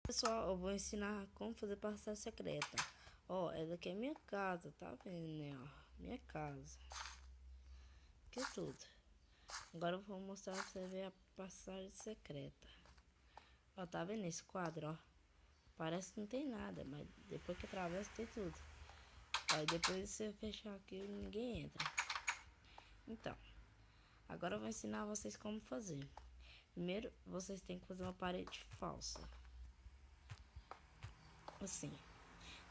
Pessoal, eu vou ensinar como fazer passagem secreta. Ó, essa aqui é minha casa, tá vendo, né? Ó, minha casa. Aqui é tudo. Agora eu vou mostrar pra você ver a passagem secreta. Ó, tá vendo esse quadro, ó? Parece que não tem nada, mas depois que atravessa tem tudo. Aí depois você fechar aqui, ninguém entra. Então, agora eu vou ensinar vocês como fazer. Primeiro, vocês têm que fazer uma parede falsa. Assim.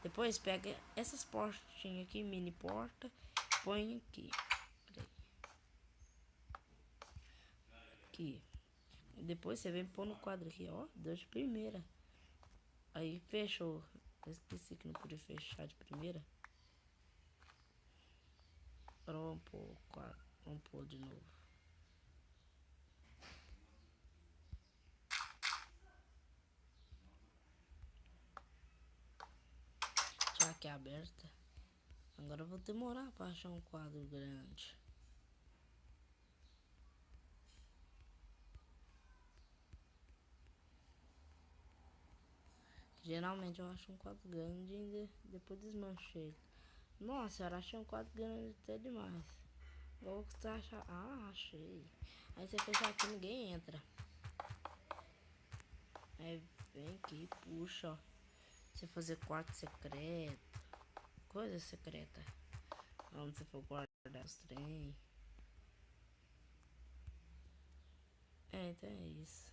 Depois pega essas portinhas aqui, mini porta, põe aqui. Aqui. Depois você vem pôr no quadro aqui, ó, deu de primeira. Aí fechou. Eu esqueci que não podia fechar de primeira. Agora vamos pôr o quadro. Vamos pôr de novo. Já que é aberta. Agora eu vou demorar para achar um quadro grande. Geralmente eu acho um quadro grande e depois desmanchei. Nossa, eu achei um quadro grande até demais. Igual que você acha. Ah, achei. Aí você fechar aqui, ninguém entra. Aí vem aqui, puxa, ó. Você fazer quarto secreto. Coisa secreta. Onde você for guardar os trem. É, então é isso.